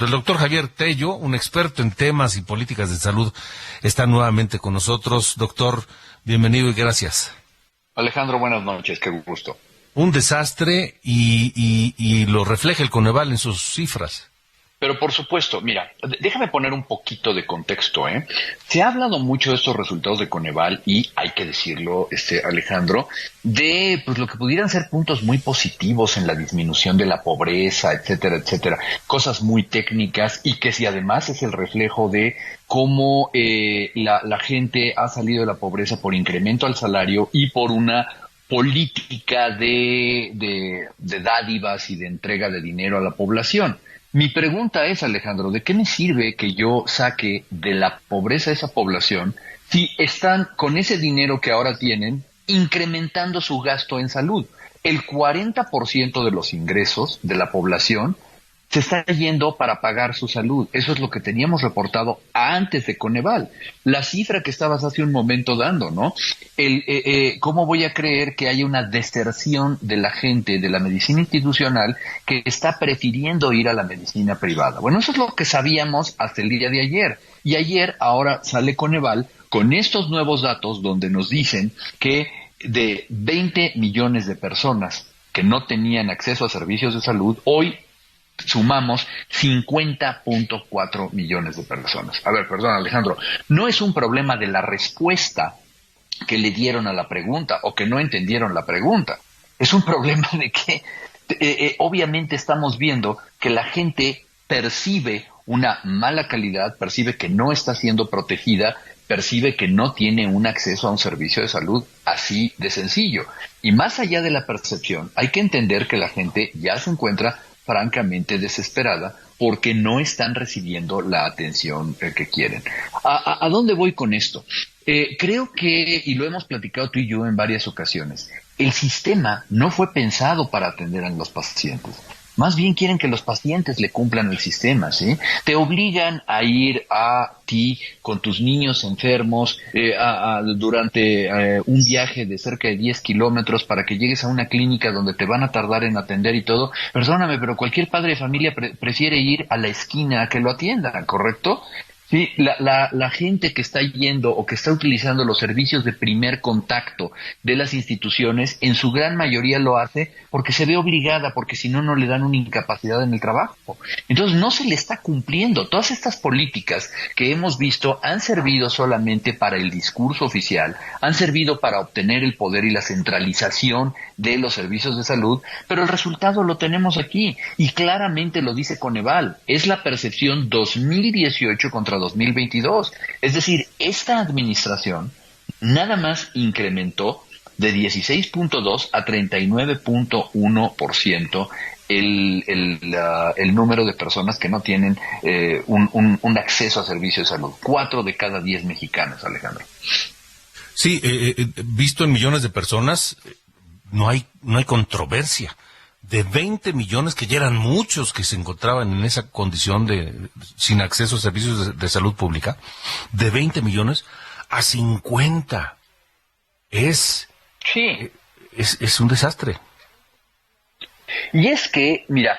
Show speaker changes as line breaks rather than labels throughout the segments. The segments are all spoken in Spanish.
El doctor Javier Tello, un experto en temas y políticas de salud, está nuevamente con nosotros. Doctor, bienvenido y gracias.
Alejandro, buenas noches, qué gusto.
Un desastre y lo refleja el Coneval en sus cifras.
Pero por supuesto, mira, déjame poner un poquito de contexto, ¿eh? Se ha hablado mucho de estos resultados de Coneval y hay que decirlo, Alejandro, de pues lo que pudieran ser puntos muy positivos en la disminución de la pobreza, etcétera, etcétera, cosas muy técnicas y que si además es el reflejo de cómo la gente ha salido de la pobreza por incremento al salario y por una política de dádivas y de entrega de dinero a la población. Mi pregunta es, Alejandro, ¿de qué me sirve que yo saque de la pobreza a esa población si están con ese dinero que ahora tienen incrementando su gasto en salud? El 40% de los ingresos de la población se está yendo para pagar su salud. Eso es lo que teníamos reportado antes de Coneval. La cifra que estabas hace un momento dando, ¿no? ¿Cómo voy a creer que haya una deserción de la gente de la medicina institucional que está prefiriendo ir a la medicina privada? Bueno, eso es lo que sabíamos hasta el día de ayer. Y ayer, ahora sale Coneval con estos nuevos datos donde nos dicen que de 20 millones de personas que no tenían acceso a servicios de salud, hoy sumamos 50.4 millones de personas. A ver, perdón, Alejandro, no es un problema de la respuesta que le dieron a la pregunta o que no entendieron la pregunta. Es un problema de que obviamente estamos viendo que la gente percibe una mala calidad, percibe que no está siendo protegida, percibe que no tiene un acceso a un servicio de salud así de sencillo. Y más allá de la percepción, hay que entender que la gente ya se encuentra francamente desesperada porque no están recibiendo la atención que quieren. ¿A dónde voy con esto? Creo que, y lo hemos platicado tú y yo en varias ocasiones, el sistema no fue pensado para atender a los pacientes. Más bien quieren que los pacientes le cumplan el sistema, ¿sí? Te obligan a ir a ti con tus niños enfermos durante un viaje de cerca de 10 kilómetros para que llegues a una clínica donde te van a tardar en atender y todo. Perdóname, pero cualquier padre de familia prefiere ir a la esquina a que lo atiendan, ¿correcto? Sí, la gente que está yendo o que está utilizando los servicios de primer contacto de las instituciones, en su gran mayoría lo hace porque se ve obligada, porque si no, no le dan una incapacidad en el trabajo. Entonces no se le está cumpliendo. Todas estas políticas que hemos visto han servido solamente para el discurso oficial, han servido para obtener el poder y la centralización de los servicios de salud, pero el resultado lo tenemos aquí y claramente lo dice Coneval. Es la percepción 2018 contra 2022. Es decir, esta administración nada más incrementó de 16.2 a 39.1% el número de personas que no tienen un acceso a servicios de salud. 4 de cada 10 mexicanos, Alejandro.
Sí, visto en millones de personas, no hay controversia. De 20 millones, que ya eran muchos que se encontraban en esa condición sin acceso a servicios de salud pública, de 20 millones a 50. Es un desastre.
Y es que, mira,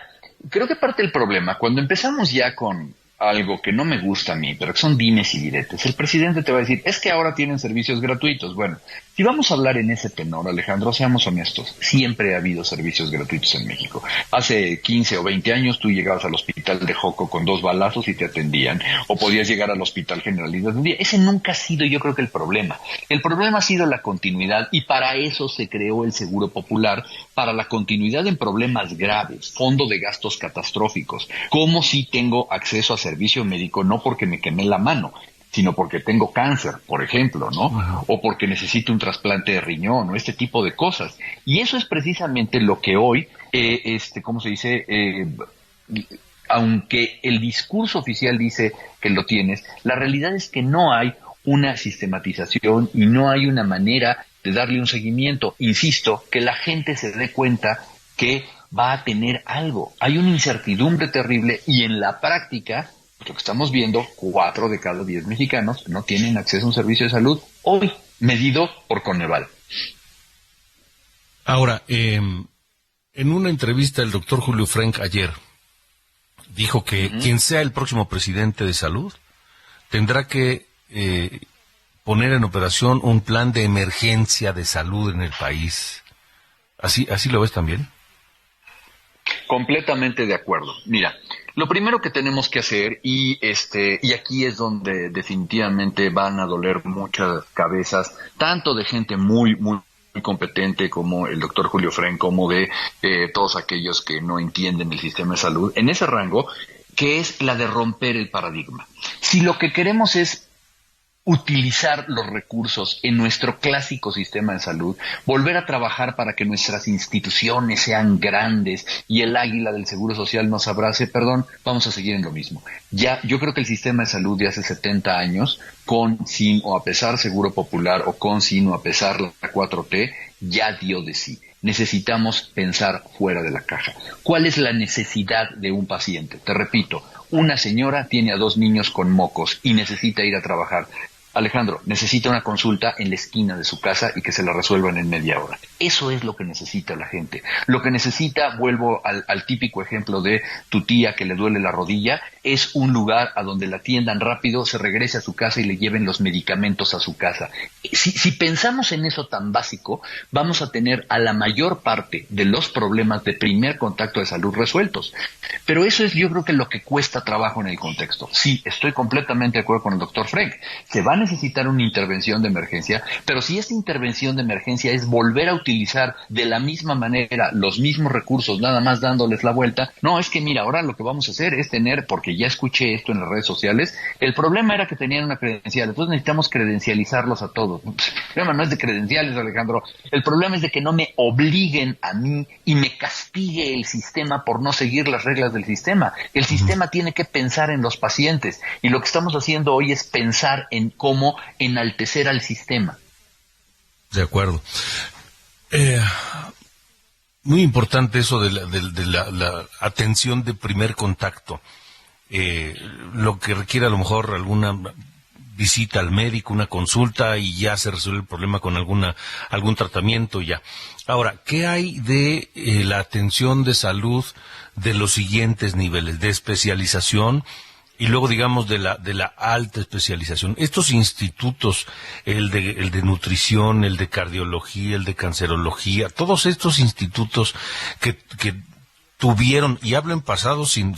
creo que parte del problema, cuando empezamos ya con algo que no me gusta a mí, pero que son dimes y diretes, el presidente te va a decir, es que ahora tienen servicios gratuitos. Bueno, si vamos a hablar en ese tenor, Alejandro, seamos honestos, siempre ha habido servicios gratuitos en México. Hace 15 o 20 años tú llegabas al hospital de Joco con 2 balazos y te atendían, o podías llegar al hospital general y te atendían. Ese nunca ha sido, yo creo que el problema. El problema ha sido la continuidad y para eso se creó el Seguro Popular, para la continuidad en problemas graves, fondo de gastos catastróficos, como si tengo acceso a servicio médico no porque me quemé la mano, sino porque tengo cáncer, por ejemplo, ¿no? Uh-huh. O porque necesito un trasplante de riñón o este tipo de cosas. Y eso es precisamente lo que hoy, ¿cómo se dice? Aunque el discurso oficial dice que lo tienes, la realidad es que no hay una sistematización y no hay una manera de darle un seguimiento. Insisto, que la gente se dé cuenta que va a tener algo. Hay una incertidumbre terrible y en la práctica, lo que estamos viendo, 4 de cada 10 mexicanos no tienen acceso a un servicio de salud hoy, medido por Coneval.
Ahora, en una entrevista el doctor Julio Frenk ayer dijo que quien sea el próximo presidente de salud tendrá que poner en operación un plan de emergencia de salud en el país. ¿Así lo ves también?
Completamente de acuerdo. Mira, lo primero que tenemos que hacer, y aquí es donde definitivamente van a doler muchas cabezas, tanto de gente muy, muy competente como el doctor Julio Frenk, como de todos aquellos que no entienden el sistema de salud, en ese rango, que es la de romper el paradigma. Si lo que queremos es utilizar los recursos en nuestro clásico sistema de salud, volver a trabajar para que nuestras instituciones sean grandes y el águila del Seguro Social nos abrace, vamos a seguir en lo mismo. Ya, yo creo que el sistema de salud de hace 70 años, con, sin o a pesar Seguro Popular o con, sin o a pesar la 4T, ya dio de sí. Necesitamos pensar fuera de la caja. ¿Cuál es la necesidad de un paciente? Te repito, una señora tiene a 2 niños con mocos y necesita ir a trabajar. Alejandro, necesita una consulta en la esquina de su casa y que se la resuelvan en media hora. Eso es lo que necesita la gente. Lo que necesita, vuelvo al típico ejemplo de tu tía que le duele la rodilla, es un lugar a donde la atiendan rápido, se regrese a su casa y le lleven los medicamentos a su casa. Si pensamos en eso tan básico, vamos a tener a la mayor parte de los problemas de primer contacto de salud resueltos. Pero eso es, yo creo que lo que cuesta trabajo en el contexto. Sí, estoy completamente de acuerdo con el doctor Frenk. Se va a necesitar una intervención de emergencia, pero si esa intervención de emergencia es volver a utilizar de la misma manera los mismos recursos, nada más dándoles la vuelta, no, es que mira, ahora lo que vamos a hacer es tener, porque ya escuché esto en las redes sociales, el problema era que tenían una credencial, entonces necesitamos credencializarlos a todos. El problema no es de credenciales, Alejandro, el problema es de que no me obliguen a mí y me castigue el sistema por no seguir las reglas del sistema. El sistema tiene que pensar en los pacientes y lo que estamos haciendo hoy es pensar en cómo enaltecer al sistema.
De acuerdo. Muy importante eso de la atención de primer contacto. Lo que requiere a lo mejor alguna visita al médico, una consulta y ya se resuelve el problema con algún tratamiento ya. Ahora, ¿qué hay de la atención de salud de los siguientes niveles de especialización? Y luego, digamos, de la alta especialización. Estos institutos, el de nutrición, el de cardiología, el de cancerología, todos estos institutos que tuvieron, y hablo en pasado sin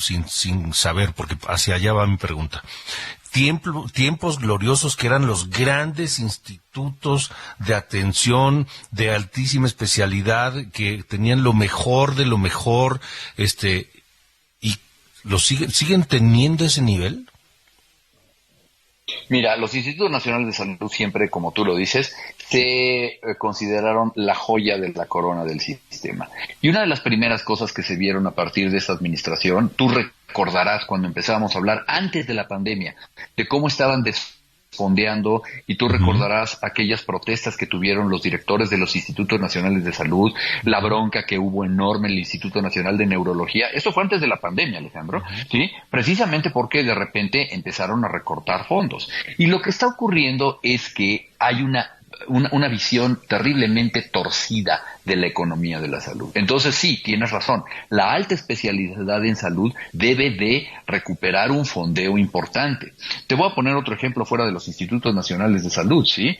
saber, porque hacia allá va mi pregunta, tiempos gloriosos que eran los grandes institutos de atención de altísima especialidad, que tenían lo mejor de lo mejor, ¿siguen teniendo ese nivel?
Mira, los Institutos Nacionales de Salud siempre, como tú lo dices, se consideraron la joya de la corona del sistema. Y una de las primeras cosas que se vieron a partir de esta administración, tú recordarás cuando empezábamos a hablar antes de la pandemia, de cómo estaban fondeando, y tú recordarás aquellas protestas que tuvieron los directores de los Institutos Nacionales de Salud, la bronca que hubo enorme en el Instituto Nacional de Neurología. Esto fue antes de la pandemia, Alejandro, ¿sí? Precisamente porque de repente empezaron a recortar fondos. Y lo que está ocurriendo es que hay una visión terriblemente torcida de la economía de la salud. Entonces sí, tienes razón, la alta especialidad en salud debe de recuperar un fondeo importante. Te voy a poner otro ejemplo fuera de los Institutos Nacionales de Salud, ¿sí?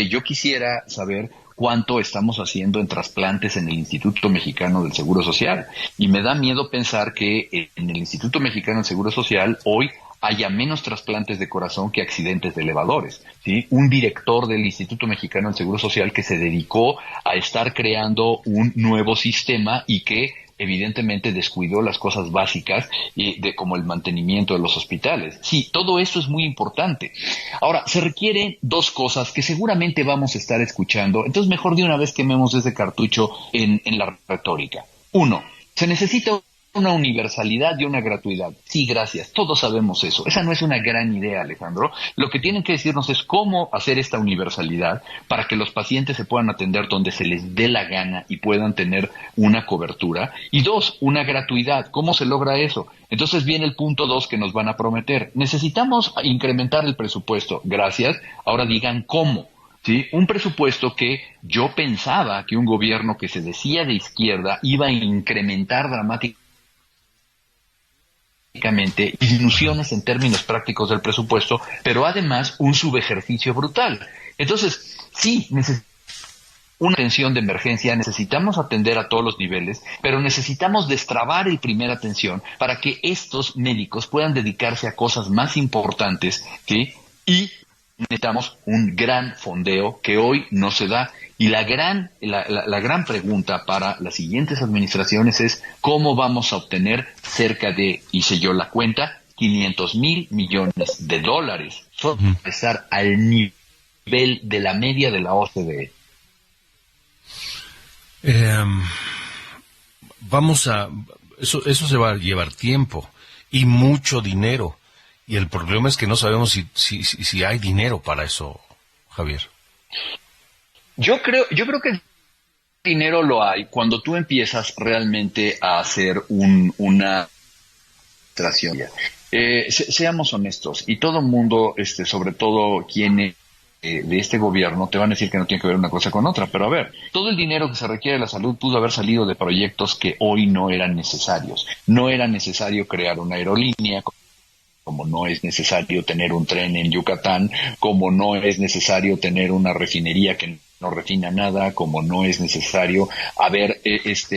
Yo quisiera saber cuánto estamos haciendo en trasplantes en el Instituto Mexicano del Seguro Social, y me da miedo pensar que en el Instituto Mexicano del Seguro Social hoy haya menos trasplantes de corazón que accidentes de elevadores, ¿sí? Un director del Instituto Mexicano del Seguro Social que se dedicó a estar creando un nuevo sistema y que evidentemente descuidó las cosas básicas como el mantenimiento de los hospitales. Sí, todo eso es muy importante. Ahora, se requieren 2 cosas que seguramente vamos a estar escuchando, entonces mejor de una vez quememos ese cartucho en la retórica. 1, se necesita una universalidad y una gratuidad. Sí, gracias. Todos sabemos eso. Esa no es una gran idea, Alejandro. Lo que tienen que decirnos es cómo hacer esta universalidad para que los pacientes se puedan atender donde se les dé la gana y puedan tener una cobertura. Y 2, una gratuidad. ¿Cómo se logra eso? Entonces viene el punto 2 que nos van a prometer. Necesitamos incrementar el presupuesto. Gracias. Ahora digan cómo. ¿Sí? Un presupuesto que yo pensaba que un gobierno que se decía de izquierda iba a incrementar dramáticamente disminuciones en términos prácticos del presupuesto, pero además un subejercicio brutal. Entonces, sí, necesitamos una atención de emergencia, necesitamos atender a todos los niveles, pero necesitamos destrabar el primera atención para que estos médicos puedan dedicarse a cosas más importantes, ¿sí? Y necesitamos un gran fondeo que hoy no se da. Y la gran pregunta para las siguientes administraciones es cómo vamos a obtener cerca de, hice yo la cuenta, 500,000 millones de dólares, solo para empezar al nivel de la media de la OCDE.
Eso se va a llevar tiempo y mucho dinero. Y el problema es que no sabemos si hay dinero para eso, Javier.
Yo creo que el dinero lo hay cuando tú empiezas realmente a hacer una administración. Seamos honestos, y todo el mundo, sobre todo quienes de este gobierno, te van a decir que no tiene que ver una cosa con otra, pero a ver, todo el dinero que se requiere de la salud pudo haber salido de proyectos que hoy no eran necesarios. No era necesario crear una aerolínea, como no es necesario tener un tren en Yucatán, como no es necesario tener una refinería que no refina nada, como no es necesario haber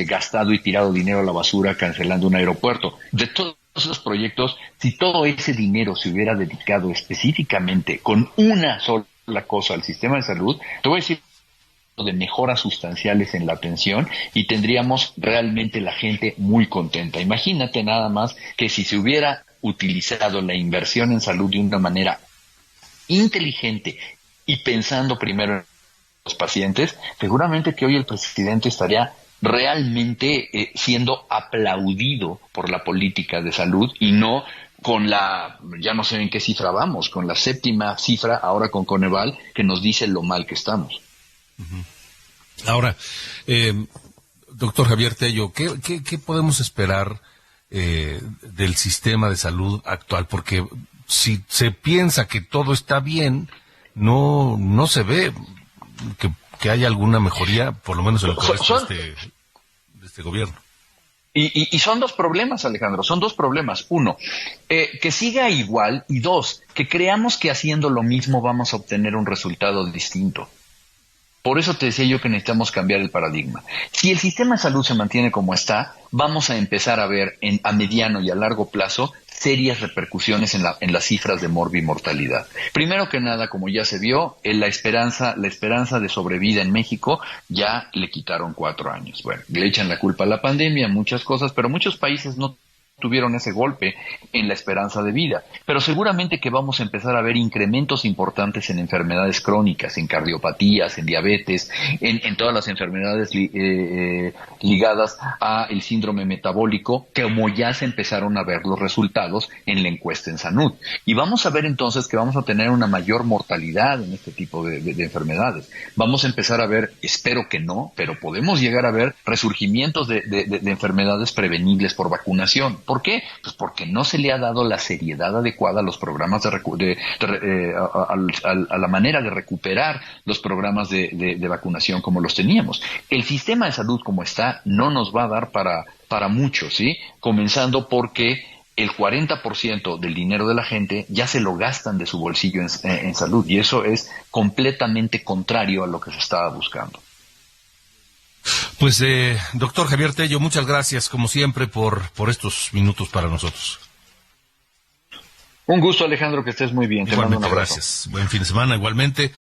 gastado y tirado dinero a la basura cancelando un aeropuerto. De todos esos proyectos, si todo ese dinero se hubiera dedicado específicamente con una sola cosa al sistema de salud, te voy a decir de mejoras sustanciales en la atención y tendríamos realmente la gente muy contenta. Imagínate nada más que si se hubiera utilizado la inversión en salud de una manera inteligente y pensando primero en los pacientes, seguramente que hoy el presidente estaría realmente siendo aplaudido por la política de salud y no con ya no sé en qué cifra vamos, con la 7ª cifra ahora con Coneval que nos dice lo mal que estamos.
Ahora, doctor Javier Tello, ¿qué podemos esperar del sistema de salud actual? Porque si se piensa que todo está bien, no se ve que haya alguna mejoría, por lo menos en lo que resta de este gobierno.
Y son dos problemas, Alejandro, son dos problemas. Uno, que siga igual, y dos, que creamos que haciendo lo mismo vamos a obtener un resultado distinto. Por eso te decía yo que necesitamos cambiar el paradigma. Si el sistema de salud se mantiene como está, vamos a empezar a ver a mediano y a largo plazo serias repercusiones en las cifras de morbimortalidad. Primero que nada, como ya se vio, la esperanza de sobrevida en México ya le quitaron 4 años. Bueno, le echan la culpa a la pandemia, muchas cosas, pero muchos países no tuvieron ese golpe en la esperanza de vida. Pero seguramente que vamos a empezar a ver incrementos importantes en enfermedades crónicas, en cardiopatías, en diabetes, en todas las enfermedades ligadas al síndrome metabólico, como ya se empezaron a ver los resultados en la encuesta en Salud. Y vamos a ver entonces que vamos a tener una mayor mortalidad en este tipo de enfermedades. Vamos a empezar a ver, espero que no, pero podemos llegar a ver resurgimientos de enfermedades prevenibles por vacunación. ¿Por qué? Pues porque no se le ha dado la seriedad adecuada a los programas a la manera de recuperar los programas de vacunación como los teníamos. El sistema de salud como está no nos va a dar para mucho, ¿sí? Comenzando porque el 40% del dinero de la gente ya se lo gastan de su bolsillo en salud, y eso es completamente contrario a lo que se estaba buscando.
Pues, doctor Javier Tello, muchas gracias, como siempre, por estos minutos para nosotros.
Un gusto, Alejandro, que estés muy bien.
Igualmente,
te mando un abrazo.
Gracias. Buen fin de semana, igualmente.